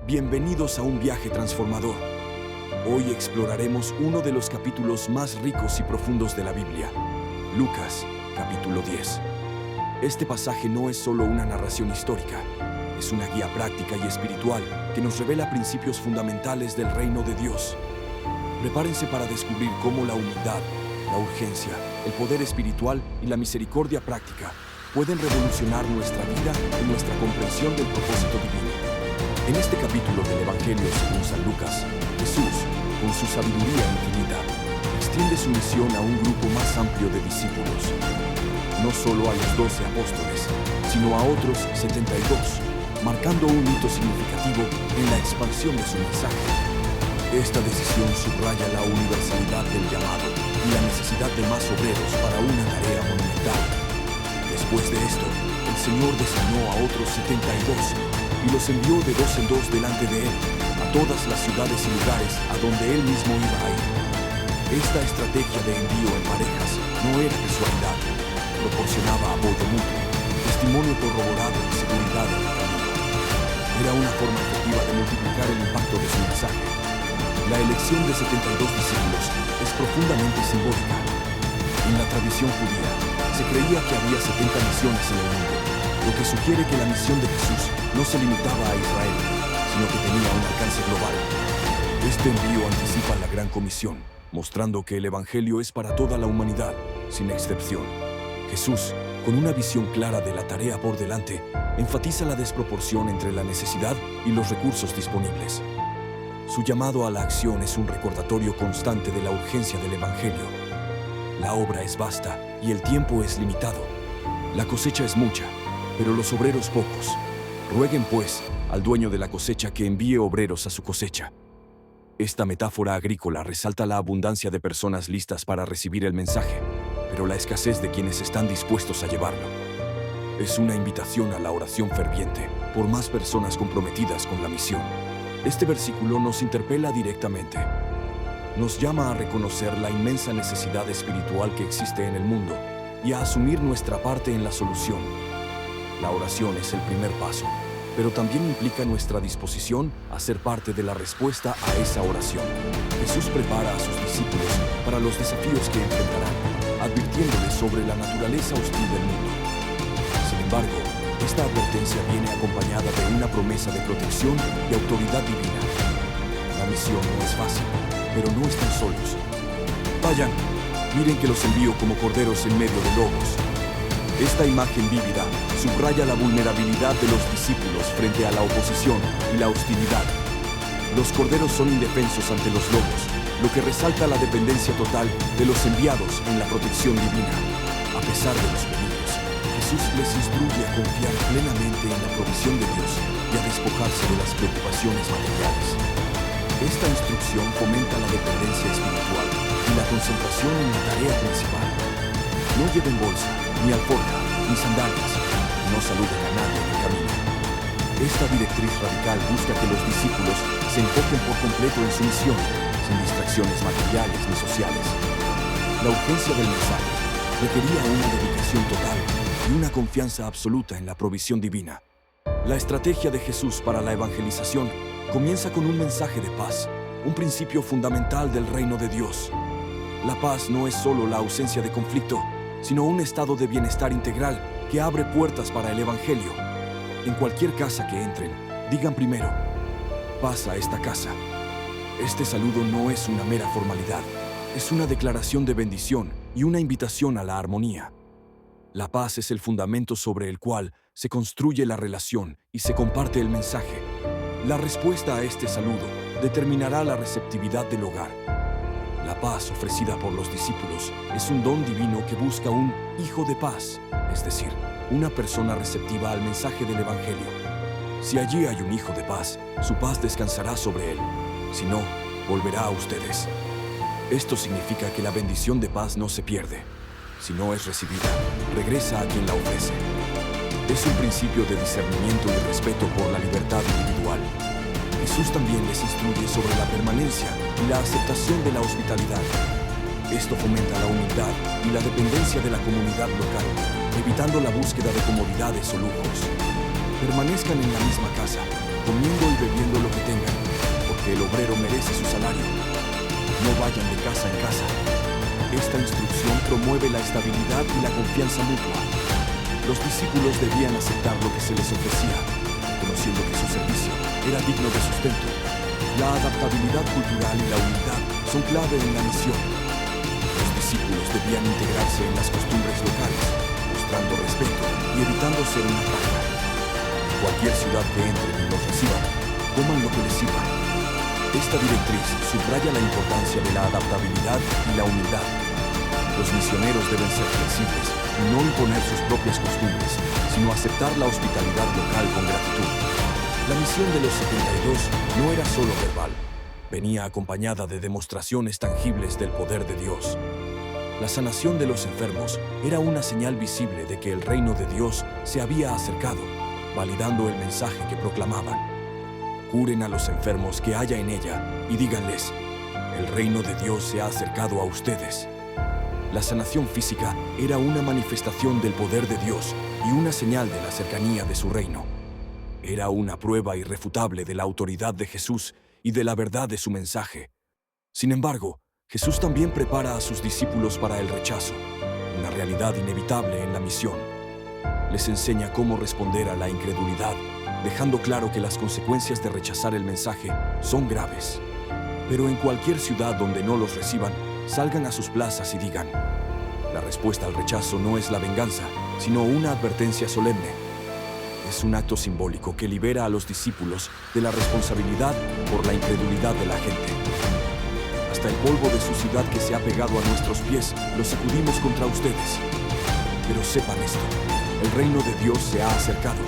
Bienvenidos a un viaje transformador. Hoy exploraremos uno de los capítulos más ricos y profundos de la Biblia, Lucas, capítulo 10. Este pasaje no es solo una narración histórica, es una guía práctica y espiritual que nos revela principios fundamentales del reino de Dios. Prepárense para descubrir cómo la humildad, la urgencia, el poder espiritual y la misericordia práctica pueden revolucionar nuestra vida y nuestra comprensión del propósito divino. En este capítulo del Evangelio según San Lucas, Jesús, con su sabiduría infinita, extiende su misión a un grupo más amplio de discípulos. No solo a los 12 apóstoles, sino a otros 72, marcando un hito significativo en la expansión de su mensaje. Esta decisión subraya la universalidad del llamado y la necesidad de más obreros para una tarea monumental. Después de esto, el Señor designó a otros 72 y los envió de dos en dos delante de Él, a todas las ciudades y lugares a donde Él mismo iba a ir. Esta estrategia de envío en parejas no era casualidad, proporcionaba apoyo mutuo, testimonio corroborado y seguridad en el camino. Era una forma efectiva de multiplicar el impacto de su mensaje. La elección de 72 discípulos es profundamente simbólica. En la tradición judía, se creía que había 70 misiones en el mundo, lo que sugiere que la misión de Jesús no se limitaba a Israel, sino que tenía un alcance global. Este envío anticipa la Gran Comisión, mostrando que el Evangelio es para toda la humanidad, sin excepción. Jesús, con una visión clara de la tarea por delante, enfatiza la desproporción entre la necesidad y los recursos disponibles. Su llamado a la acción es un recordatorio constante de la urgencia del Evangelio. La obra es vasta y el tiempo es limitado. La cosecha es mucha, pero los obreros pocos. Rueguen, pues, al dueño de la cosecha que envíe obreros a su cosecha. Esta metáfora agrícola resalta la abundancia de personas listas para recibir el mensaje, pero la escasez de quienes están dispuestos a llevarlo. Es una invitación a la oración ferviente por más personas comprometidas con la misión. Este versículo nos interpela directamente. Nos llama a reconocer la inmensa necesidad espiritual que existe en el mundo y a asumir nuestra parte en la solución. La oración es el primer paso, pero también implica nuestra disposición a ser parte de la respuesta a esa oración. Jesús prepara a sus discípulos para los desafíos que enfrentarán, advirtiéndoles sobre la naturaleza hostil del mundo. Sin embargo, esta advertencia viene acompañada de una promesa de protección y autoridad divina. La misión no es fácil, pero no están solos. Vayan, miren que los envío como corderos en medio de lobos. Esta imagen vívida subraya la vulnerabilidad de los discípulos frente a la oposición y la hostilidad. Los corderos son indefensos ante los lobos, lo que resalta la dependencia total de los enviados en la protección divina. A pesar de los peligros, Jesús les instruye a confiar plenamente en la provisión de Dios y a despojarse de las preocupaciones materiales. Esta instrucción fomenta la dependencia espiritual y la concentración en la tarea principal. No lleven bolsa, ni alforja, ni sandalias, y no saluden a nadie en el camino. Esta directriz radical busca que los discípulos se enfoquen por completo en su misión, sin distracciones materiales ni sociales. La urgencia del mensaje requería una dedicación total y una confianza absoluta en la provisión divina. La estrategia de Jesús para la evangelización comienza con un mensaje de paz, un principio fundamental del reino de Dios. La paz no es solo la ausencia de conflicto, sino un estado de bienestar integral que abre puertas para el Evangelio. En cualquier casa que entren, digan primero: paz a esta casa. Este saludo no es una mera formalidad, es una declaración de bendición y una invitación a la armonía. La paz es el fundamento sobre el cual se construye la relación y se comparte el mensaje. La respuesta a este saludo determinará la receptividad del hogar. La paz ofrecida por los discípulos es un don divino que busca un hijo de paz, es decir, una persona receptiva al mensaje del Evangelio. Si allí hay un hijo de paz, su paz descansará sobre él. Si no, volverá a ustedes. Esto significa que la bendición de paz no se pierde. Si no es recibida, regresa a quien la ofrece. Es un principio de discernimiento y respeto por la libertad individual. Jesús también les instruye sobre la permanencia y la aceptación de la hospitalidad. Esto fomenta la humildad y la dependencia de la comunidad local, evitando la búsqueda de comodidades o lujos. Permanezcan en la misma casa, comiendo y bebiendo lo que ganándose su salario. No vayan de casa en casa. Esta instrucción promueve la estabilidad y la confianza mutua. Los discípulos debían aceptar lo que se les ofrecía, conociendo que su servicio era digno de sustento. La adaptabilidad cultural y la humildad son clave en la misión. Los discípulos debían integrarse en las costumbres locales, mostrando respeto y evitando ser una carga. Cualquier ciudad que entren y los reciban, coman lo que les sirva. Esta directriz subraya la importancia de la adaptabilidad y la humildad. Los misioneros deben ser flexibles y no imponer sus propias costumbres, sino aceptar la hospitalidad local con gratitud. La misión de los 72 no era solo verbal, venía acompañada de demostraciones tangibles del poder de Dios. La sanación de los enfermos era una señal visible de que el reino de Dios se había acercado, validando el mensaje que proclamaban. Curen a los enfermos que haya en ella y díganles, el reino de Dios se ha acercado a ustedes. La sanación física era una manifestación del poder de Dios y una señal de la cercanía de su reino. Era una prueba irrefutable de la autoridad de Jesús y de la verdad de su mensaje. Sin embargo, Jesús también prepara a sus discípulos para el rechazo, una realidad inevitable en la misión. Les enseña cómo responder a la incredulidad, dejando claro que las consecuencias de rechazar el mensaje son graves. Pero en cualquier ciudad donde no los reciban, salgan a sus plazas y digan, la respuesta al rechazo no es la venganza, sino una advertencia solemne. Es un acto simbólico que libera a los discípulos de la responsabilidad por la incredulidad de la gente. Hasta el polvo de su ciudad que se ha pegado a nuestros pies lo sacudimos contra ustedes. Pero sepan esto, el reino de Dios se ha acercado.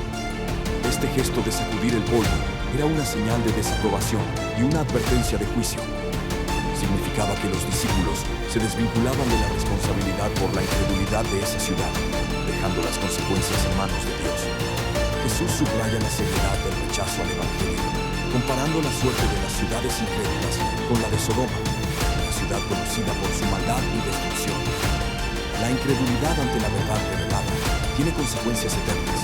Este gesto de sacudir el polvo era una señal de desaprobación y una advertencia de juicio. Significaba que los discípulos se desvinculaban de la responsabilidad por la incredulidad de esa ciudad, dejando las consecuencias en manos de Dios. Jesús subraya la seriedad del rechazo al Evangelio, comparando la suerte de las ciudades incrédulas con la de Sodoma, una ciudad conocida por su maldad y destrucción. La incredulidad ante la verdad revelada tiene consecuencias eternas.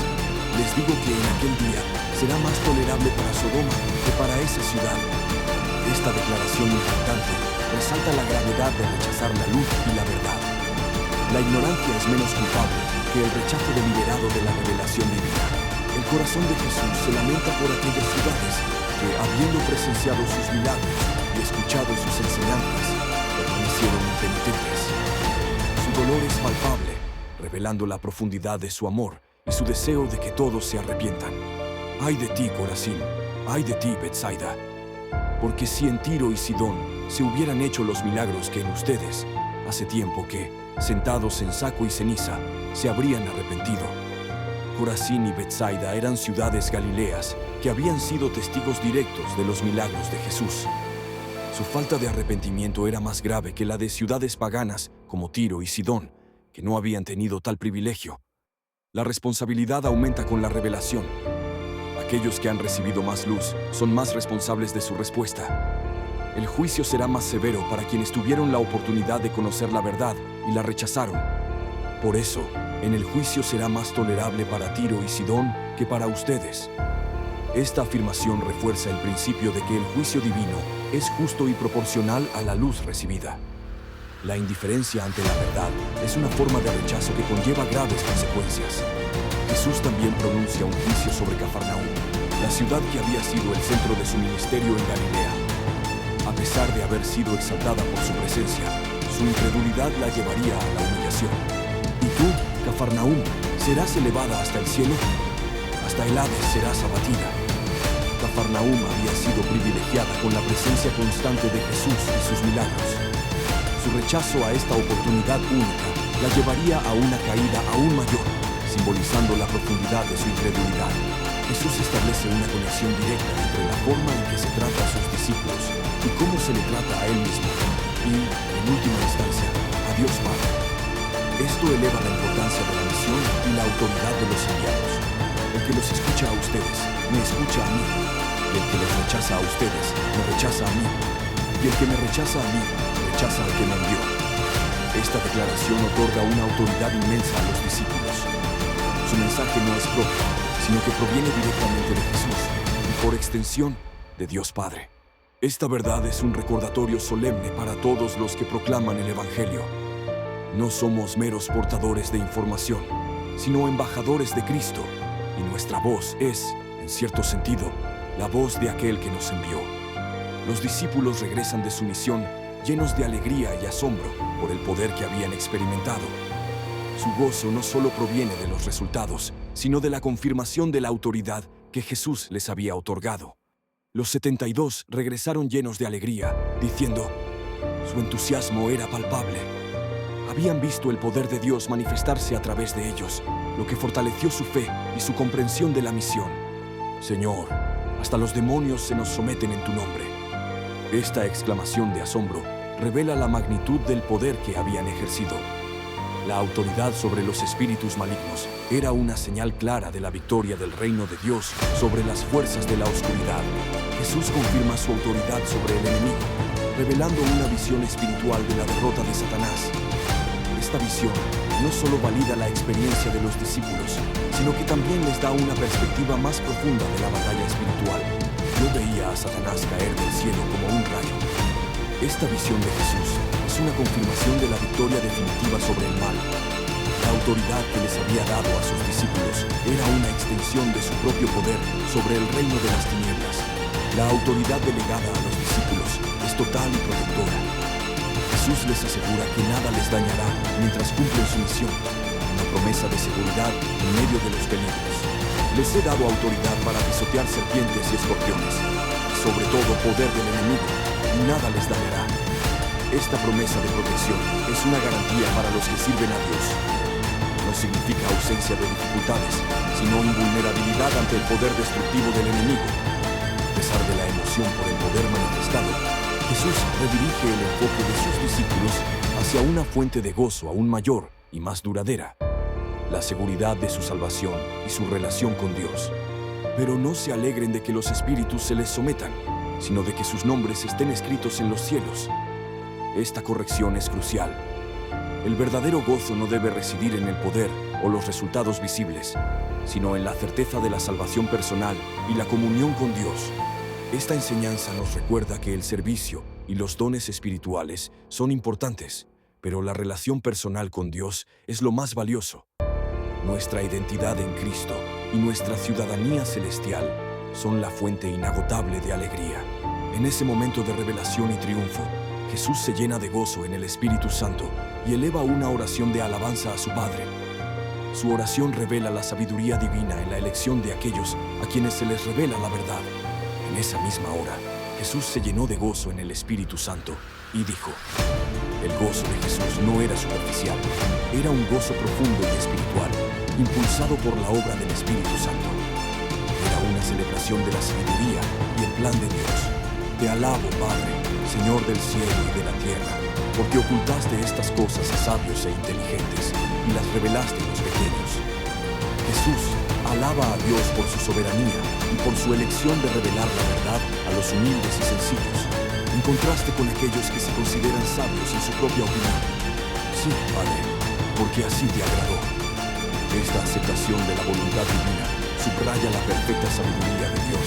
Les digo que en aquel día será más tolerable para Sodoma que para esa ciudad. Esta declaración impactante resalta la gravedad de rechazar la luz y la verdad. La ignorancia es menos culpable que el rechazo deliberado de la revelación divina. El corazón de Jesús se lamenta por aquellas ciudades que, habiendo presenciado sus milagros y escuchado sus enseñanzas, permanecieron impenitentes. Su dolor es palpable, revelando la profundidad de su amor y su deseo de que todos se arrepientan. ¡Ay de ti, Corazín! ¡Ay de ti, Betsaida! Porque si en Tiro y Sidón se hubieran hecho los milagros que en ustedes, hace tiempo que, sentados en saco y ceniza, se habrían arrepentido. Corazín y Betsaida eran ciudades galileas que habían sido testigos directos de los milagros de Jesús. Su falta de arrepentimiento era más grave que la de ciudades paganas como Tiro y Sidón, que no habían tenido tal privilegio. La responsabilidad aumenta con la revelación. Aquellos que han recibido más luz son más responsables de su respuesta. El juicio será más severo para quienes tuvieron la oportunidad de conocer la verdad y la rechazaron. Por eso, en el juicio será más tolerable para Tiro y Sidón que para ustedes. Esta afirmación refuerza el principio de que el juicio divino es justo y proporcional a la luz recibida. La indiferencia ante la verdad es una forma de rechazo que conlleva graves consecuencias. Jesús también pronuncia un juicio sobre Cafarnaúm, la ciudad que había sido el centro de su ministerio en Galilea. A pesar de haber sido exaltada por su presencia, su incredulidad la llevaría a la humillación. ¿Y tú, Cafarnaúm, serás elevada hasta el cielo? Hasta el Hades serás abatida. Cafarnaúm había sido privilegiada con la presencia constante de Jesús y sus milagros. Su rechazo a esta oportunidad única la llevaría a una caída aún mayor, simbolizando la profundidad de su incredulidad. Jesús establece una conexión directa entre la forma en que se trata a sus discípulos y cómo se le trata a Él mismo, y, en última instancia, a Dios Padre. Esto eleva la importancia de la misión y la autoridad de los enviados. El que los escucha a ustedes, me escucha a mí, y el que los rechaza a ustedes, me rechaza a mí, y el que me rechaza a mí, rechaza al que me envió. Esta declaración otorga una autoridad inmensa a los discípulos. Su mensaje no es propio, sino que proviene directamente de Jesús y, por extensión, de Dios Padre. Esta verdad es un recordatorio solemne para todos los que proclaman el Evangelio. No somos meros portadores de información, sino embajadores de Cristo, y nuestra voz es, en cierto sentido, la voz de aquel que nos envió. Los discípulos regresan de su misión llenos de alegría y asombro por el poder que habían experimentado. Su gozo no solo proviene de los resultados, sino de la confirmación de la autoridad que Jesús les había otorgado. Los 72 regresaron llenos de alegría, diciendo, su entusiasmo era palpable. Habían visto el poder de Dios manifestarse a través de ellos, lo que fortaleció su fe y su comprensión de la misión. Señor, hasta los demonios se nos someten en tu nombre. Esta exclamación de asombro revela la magnitud del poder que habían ejercido. La autoridad sobre los espíritus malignos era una señal clara de la victoria del reino de Dios sobre las fuerzas de la oscuridad. Jesús confirma su autoridad sobre el enemigo, revelando una visión espiritual de la derrota de Satanás. Esta visión no solo valida la experiencia de los discípulos, sino que también les da una perspectiva más profunda de la batalla espiritual. Yo veía a Satanás caer del cielo como un rayo. Esta visión de Jesús es una confirmación de la victoria definitiva sobre el mal. La autoridad que les había dado a sus discípulos era una extensión de su propio poder sobre el reino de las tinieblas. La autoridad delegada a los discípulos es total y protectora. Jesús les asegura que nada les dañará mientras cumplen su misión, una promesa de seguridad en medio de los peligros. Les he dado autoridad para pisotear serpientes y escorpiones, y sobre todo poder del enemigo, y nada les dañará. Esta promesa de protección es una garantía para los que sirven a Dios. No significa ausencia de dificultades, sino invulnerabilidad ante el poder destructivo del enemigo. A pesar de la emoción por el poder manifestado, Jesús redirige el enfoque de sus discípulos hacia una fuente de gozo aún mayor y más duradera: la seguridad de su salvación y su relación con Dios. Pero no se alegren de que los espíritus se les sometan, sino de que sus nombres estén escritos en los cielos. Esta corrección es crucial. El verdadero gozo no debe residir en el poder o los resultados visibles, sino en la certeza de la salvación personal y la comunión con Dios. Esta enseñanza nos recuerda que el servicio y los dones espirituales son importantes, pero la relación personal con Dios es lo más valioso. Nuestra identidad en Cristo y nuestra ciudadanía celestial son la fuente inagotable de alegría. En ese momento de revelación y triunfo, Jesús se llena de gozo en el Espíritu Santo y eleva una oración de alabanza a su Padre. Su oración revela la sabiduría divina en la elección de aquellos a quienes se les revela la verdad. En esa misma hora, Jesús se llenó de gozo en el Espíritu Santo y dijo: el gozo de Jesús no era superficial, era un gozo profundo y espiritual, impulsado por la obra del Espíritu Santo. Era una celebración de la sabiduría y el plan de Dios. Te alabo, Padre, Señor del cielo y de la tierra, porque ocultaste estas cosas a sabios e inteligentes y las revelaste a los pequeños. Jesús alaba a Dios por su soberanía y por su elección de revelar la verdad a los humildes y sencillos, en contraste con aquellos que se consideran sabios en su propia opinión. Sí, Padre, porque así te agradó. Esta aceptación de la voluntad divina subraya la perfecta sabiduría de Dios.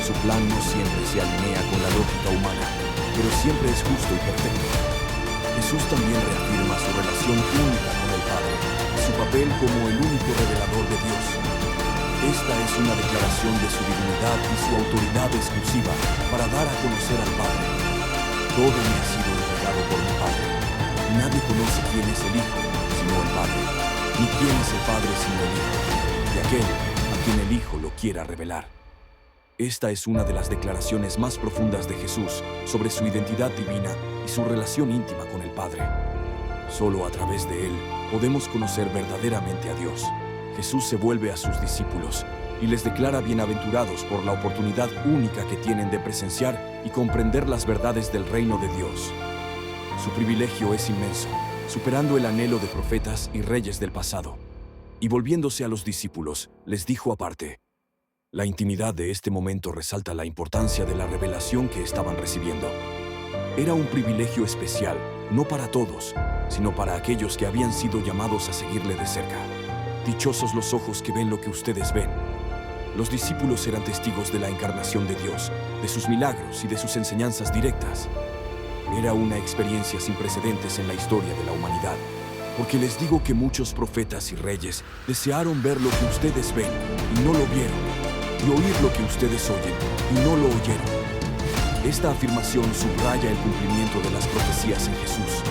Su plan no siempre se alinea con la lógica humana, pero siempre es justo y perfecto. Jesús también reafirma su relación única con el Padre y su papel como el único revelador de Dios. Esta es una declaración de su divinidad y su autoridad exclusiva para dar a conocer al Padre. Todo me ha sido entregado por mi Padre. Nadie conoce quién es el Hijo, sino el Padre, ni quién es el Padre sino el Hijo, y aquel a quien el Hijo lo quiera revelar. Esta es una de las declaraciones más profundas de Jesús sobre su identidad divina y su relación íntima con el Padre. Solo a través de Él podemos conocer verdaderamente a Dios. Jesús se vuelve a sus discípulos y les declara bienaventurados por la oportunidad única que tienen de presenciar y comprender las verdades del reino de Dios. Su privilegio es inmenso, superando el anhelo de profetas y reyes del pasado. Y volviéndose a los discípulos, les dijo aparte: la intimidad de este momento resalta la importancia de la revelación que estaban recibiendo. Era un privilegio especial, no para todos, sino para aquellos que habían sido llamados a seguirle de cerca. Dichosos los ojos que ven lo que ustedes ven. Los discípulos eran testigos de la encarnación de Dios, de sus milagros y de sus enseñanzas directas. Era una experiencia sin precedentes en la historia de la humanidad, porque les digo que muchos profetas y reyes desearon ver lo que ustedes ven y no lo vieron, y oír lo que ustedes oyen y no lo oyeron. Esta afirmación subraya el cumplimiento de las profecías en Jesús.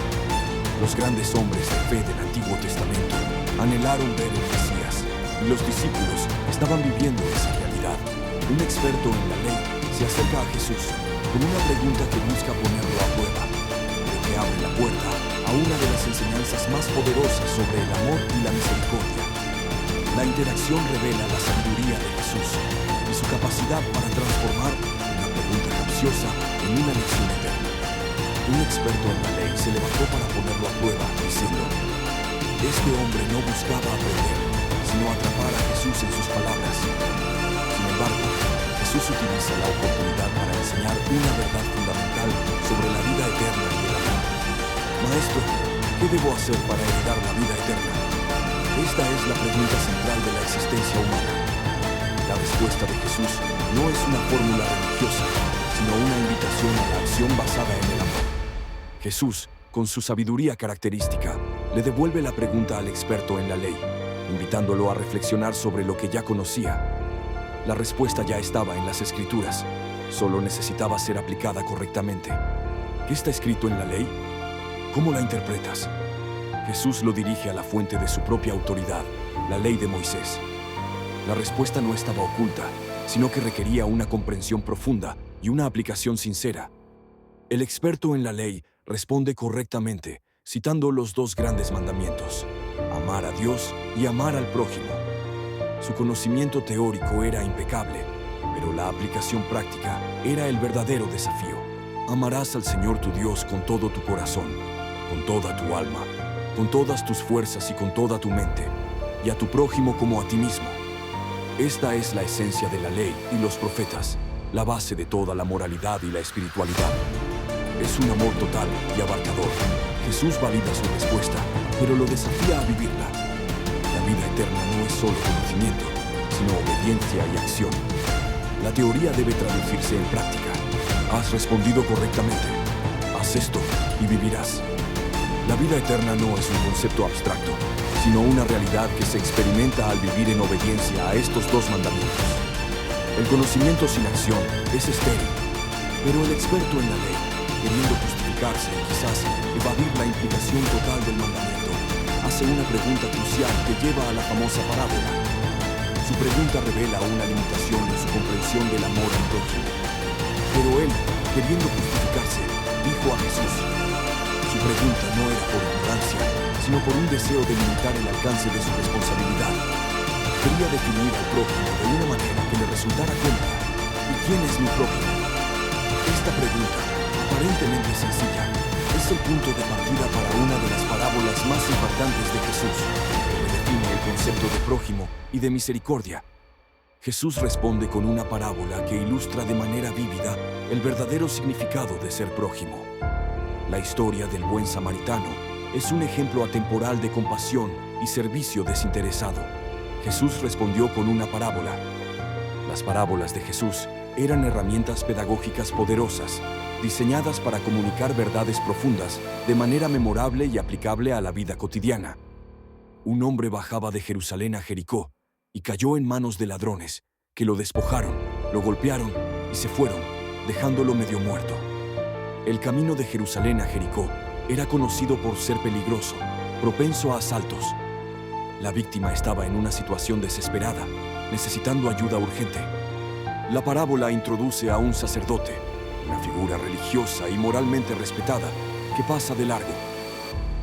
Los grandes hombres de fe del Antiguo Testamento anhelaron ver el Mesías, y los discípulos estaban viviendo esa realidad. Un experto en la ley se acerca a Jesús con una pregunta que busca ponerlo a prueba, pero que abre la puerta a una de las enseñanzas más poderosas sobre el amor y la misericordia. La interacción revela la sabiduría de Jesús y su capacidad para transformar una pregunta capciosa en una lección eterna. Un experto en la ley se levantó para ponerlo a prueba, diciendo: este hombre no buscaba aprender, sino atrapar a Jesús en sus palabras. Sin embargo, Jesús utiliza la oportunidad para enseñar una verdad fundamental sobre la vida eterna y el amor. Maestro, ¿qué debo hacer para heredar la vida eterna? Esta es la pregunta central de la existencia humana. La respuesta de Jesús no es una fórmula religiosa, sino una invitación a la acción basada en el amor. Jesús, con su sabiduría característica, le devuelve la pregunta al experto en la ley, invitándolo a reflexionar sobre lo que ya conocía. La respuesta ya estaba en las Escrituras, solo necesitaba ser aplicada correctamente. ¿Qué está escrito en la ley? ¿Cómo la interpretas? Jesús lo dirige a la fuente de su propia autoridad, la ley de Moisés. La respuesta no estaba oculta, sino que requería una comprensión profunda y una aplicación sincera. El experto en la ley responde correctamente, citando los dos grandes mandamientos: amar a Dios y amar al prójimo. Su conocimiento teórico era impecable, pero la aplicación práctica era el verdadero desafío. Amarás al Señor tu Dios con todo tu corazón, con toda tu alma, con todas tus fuerzas y con toda tu mente, y a tu prójimo como a ti mismo. Esta es la esencia de la ley y los profetas, la base de toda la moralidad y la espiritualidad. Es un amor total y abarcador. Jesús valida su respuesta, pero lo desafía a vivirla. La vida eterna no es solo conocimiento, sino obediencia y acción. La teoría debe traducirse en práctica. Has respondido correctamente. Haz esto y vivirás. La vida eterna no es un concepto abstracto, sino una realidad que se experimenta al vivir en obediencia a estos dos mandamientos. El conocimiento sin acción es estéril, pero el experto en la ley, queriendo justificarse y quizás evadir la implicación total del mandamiento, hace una pregunta crucial que lleva a la famosa parábola. Su pregunta revela una limitación en su comprensión del amor al prójimo. Pero él, queriendo justificarse, dijo a Jesús. Su pregunta no era por ignorancia, sino por un deseo de limitar el alcance de su responsabilidad. Quería definir al prójimo de una manera que le resultara cómoda. ¿Y quién es mi prójimo? Esta pregunta, aparentemente sencilla, es el punto de partida para una de las parábolas más impactantes de Jesús, que redefine el concepto de prójimo y de misericordia. Jesús responde con una parábola que ilustra de manera vívida el verdadero significado de ser prójimo. La historia del buen samaritano es un ejemplo atemporal de compasión y servicio desinteresado. Jesús respondió con una parábola. Las parábolas de Jesús eran herramientas pedagógicas poderosas, diseñadas para comunicar verdades profundas de manera memorable y aplicable a la vida cotidiana. Un hombre bajaba de Jerusalén a Jericó y cayó en manos de ladrones, que lo despojaron, lo golpearon y se fueron, dejándolo medio muerto. El camino de Jerusalén a Jericó era conocido por ser peligroso, propenso a asaltos. La víctima estaba en una situación desesperada, necesitando ayuda urgente. La parábola introduce a un sacerdote, una figura religiosa y moralmente respetada, que pasa de largo.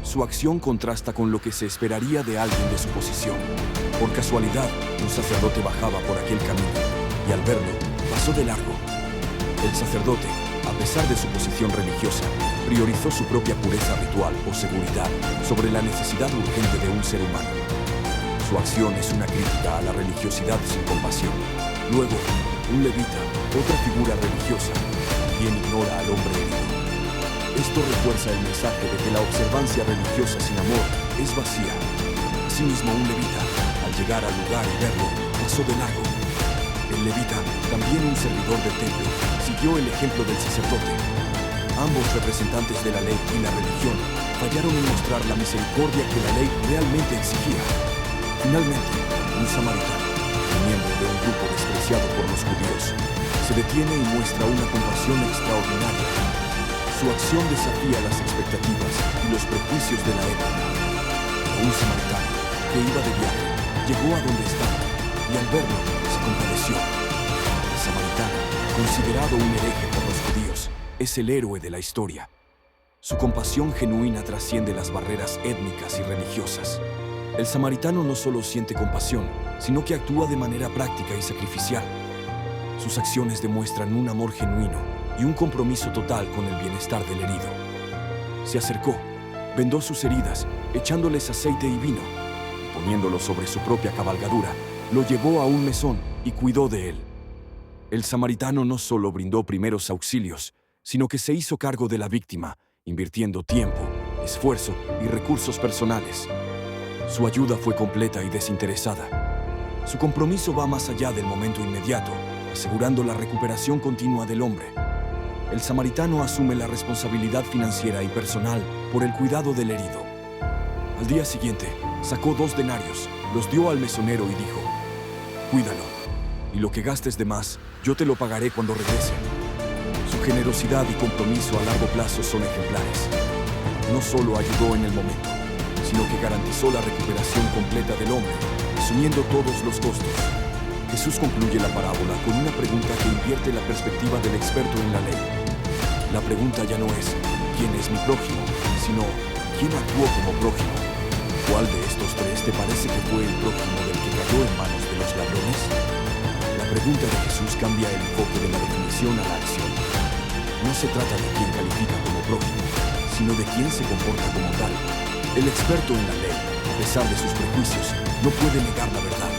Su acción contrasta con lo que se esperaría de alguien de su posición. Por casualidad, un sacerdote bajaba por aquel camino, y al verlo, pasó de largo. El sacerdote, a pesar de su posición religiosa, priorizó su propia pureza ritual o seguridad sobre la necesidad urgente de un ser humano. Su acción es una crítica a la religiosidad sin compasión. Luego, un levita, otra figura religiosa, también ignora al hombre herido. Esto refuerza el mensaje de que la observancia religiosa sin amor es vacía. Asimismo, un levita, al llegar al lugar y verlo, pasó de largo. El levita, también un servidor del templo, siguió el ejemplo del sacerdote. Ambos representantes de la ley y la religión fallaron en mostrar la misericordia que la ley realmente exigía. Finalmente, un samaritano, miembro de un grupo despreciado por los judíos, se detiene y muestra una compasión extraordinaria. Su acción desafía las expectativas y los prejuicios de la época. Un samaritano, que iba de viaje, llegó a donde estaba y al verlo se compadeció. El samaritano, considerado un hereje por los judíos, es el héroe de la historia. Su compasión genuina trasciende las barreras étnicas y religiosas. El samaritano no solo siente compasión, sino que actúa de manera práctica y sacrificial. Sus acciones demuestran un amor genuino y un compromiso total con el bienestar del herido. Se acercó, vendó sus heridas, echándoles aceite y vino, y poniéndolo sobre su propia cabalgadura, lo llevó a un mesón y cuidó de él. El samaritano no solo brindó primeros auxilios, sino que se hizo cargo de la víctima, invirtiendo tiempo, esfuerzo y recursos personales. Su ayuda fue completa y desinteresada. Su compromiso va más allá del momento inmediato, asegurando la recuperación continua del hombre. El samaritano asume la responsabilidad financiera y personal por el cuidado del herido. Al día siguiente, sacó 2 denarios, los dio al mesonero y dijo: «Cuídalo, y lo que gastes de más, yo te lo pagaré cuando regrese». Su generosidad y compromiso a largo plazo son ejemplares. No solo ayudó en el momento, sino que garantizó la recuperación completa del hombre, asumiendo todos los costos. Jesús concluye la parábola con una pregunta que invierte la perspectiva del experto en la ley. La pregunta ya no es ¿quién es mi prójimo?, sino ¿quién actuó como prójimo? ¿Cuál de estos 3 te parece que fue el prójimo del que cayó en manos de los ladrones? La pregunta de Jesús cambia el enfoque de la definición a la acción. No se trata de quién califica como prójimo, sino de quién se comporta como tal. El experto en la ley, a pesar de sus prejuicios, no puede negar la verdad.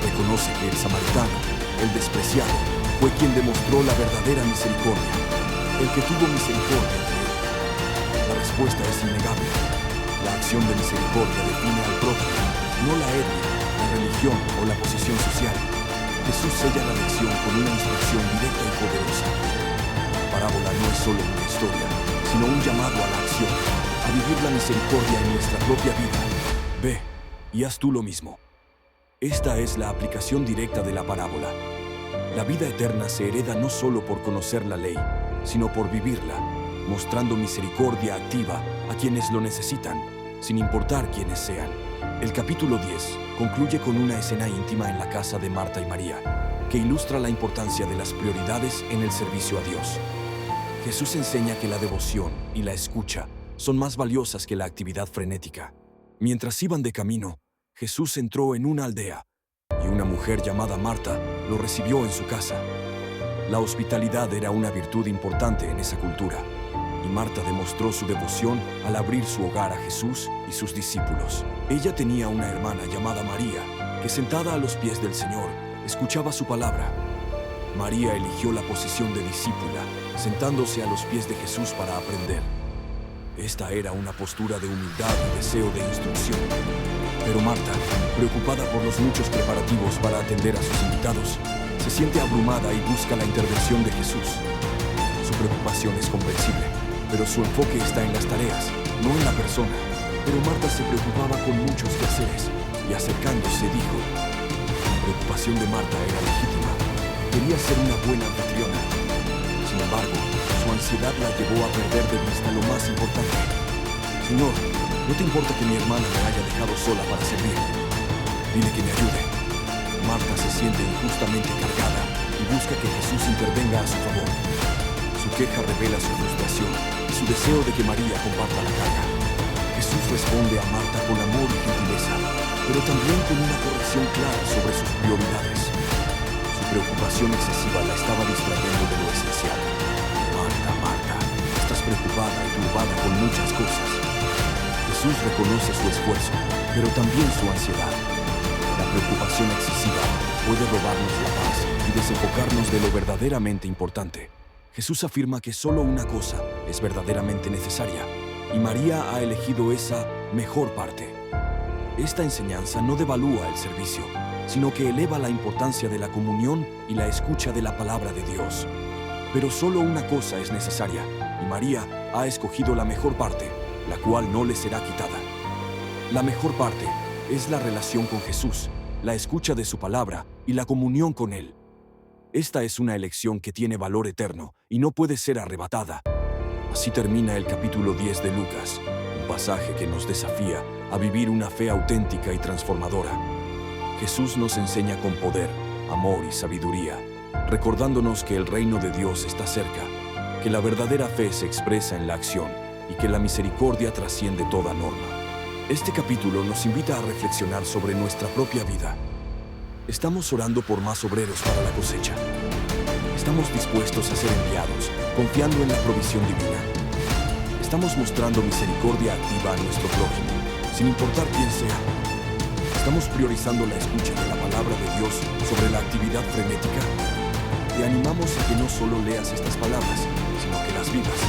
Reconoce que el samaritano, el despreciado, fue quien demostró la verdadera misericordia, el que tuvo misericordia de él. La respuesta es innegable. La acción de misericordia define al prójimo, no la etnia, la religión o la posición social. Jesús sella la lección con una instrucción directa y poderosa. La parábola no es solo una historia, sino un llamado a la acción, a vivir la misericordia en nuestra propia vida. Ve y haz tú lo mismo. Esta es la aplicación directa de la parábola. La vida eterna se hereda no solo por conocer la ley, sino por vivirla, mostrando misericordia activa a quienes lo necesitan, sin importar quiénes sean. El capítulo 10 concluye con una escena íntima en la casa de Marta y María, que ilustra la importancia de las prioridades en el servicio a Dios. Jesús enseña que la devoción y la escucha son más valiosas que la actividad frenética. Mientras iban de camino, Jesús entró en una aldea y una mujer llamada Marta lo recibió en su casa. La hospitalidad era una virtud importante en esa cultura, y Marta demostró su devoción al abrir su hogar a Jesús y sus discípulos. Ella tenía una hermana llamada María, que sentada a los pies del Señor, escuchaba su palabra. María eligió la posición de discípula, sentándose a los pies de Jesús para aprender. Esta era una postura de humildad y deseo de instrucción. Pero Marta, preocupada por los muchos preparativos para atender a sus invitados, se siente abrumada y busca la intervención de Jesús. Su preocupación es comprensible, pero su enfoque está en las tareas, no en la persona. Pero Marta se preocupaba con muchos quehaceres y acercándose dijo: la preocupación de Marta era legítima. Quería ser una buena anfitriona. Sin embargo, su ansiedad la llevó a perder de vista lo más importante. Señor, ¿no te importa que mi hermana me haya dejado sola para servir? Dile que me ayude. Marta se siente injustamente cargada y busca que Jesús intervenga a su favor. Su queja revela su frustración y su deseo de que María comparta la carga. Jesús responde a Marta con amor y gentileza, pero también con una corrección clara sobre sus prioridades. Su preocupación excesiva la estaba distrayendo de lo esencial. Marta, Marta, estás preocupada y turbada con muchas cosas. Jesús reconoce su esfuerzo, pero también su ansiedad. La preocupación excesiva puede robarnos la paz y desenfocarnos de lo verdaderamente importante. Jesús afirma que solo una cosa es verdaderamente necesaria, y María ha elegido esa mejor parte. Esta enseñanza no devalúa el servicio, sino que eleva la importancia de la comunión y la escucha de la palabra de Dios. Pero solo una cosa es necesaria, y María ha escogido la mejor parte, la cual no le será quitada. La mejor parte es la relación con Jesús, la escucha de su palabra y la comunión con Él. Esta es una elección que tiene valor eterno y no puede ser arrebatada. Así termina el capítulo 10 de Lucas, un pasaje que nos desafía a vivir una fe auténtica y transformadora. Jesús nos enseña con poder, amor y sabiduría, recordándonos que el reino de Dios está cerca, que la verdadera fe se expresa en la acción y que la misericordia trasciende toda norma. Este capítulo nos invita a reflexionar sobre nuestra propia vida. ¿Estamos orando por más obreros para la cosecha? ¿Estamos dispuestos a ser enviados, confiando en la provisión divina? ¿Estamos mostrando misericordia activa a nuestro prójimo, sin importar quién sea? ¿Estamos priorizando la escucha de la palabra de Dios sobre la actividad frenética? Te animamos a que no solo leas estas palabras, sino que las vivas.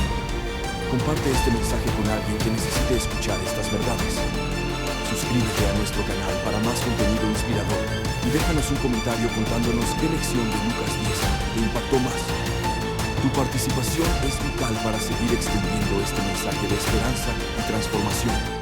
Comparte este mensaje con alguien que necesite escuchar estas verdades. Suscríbete a nuestro canal para más contenido inspirador y déjanos un comentario contándonos qué lección de Lucas 10 te impactó más. Tu participación es vital para seguir extendiendo este mensaje de esperanza y transformación.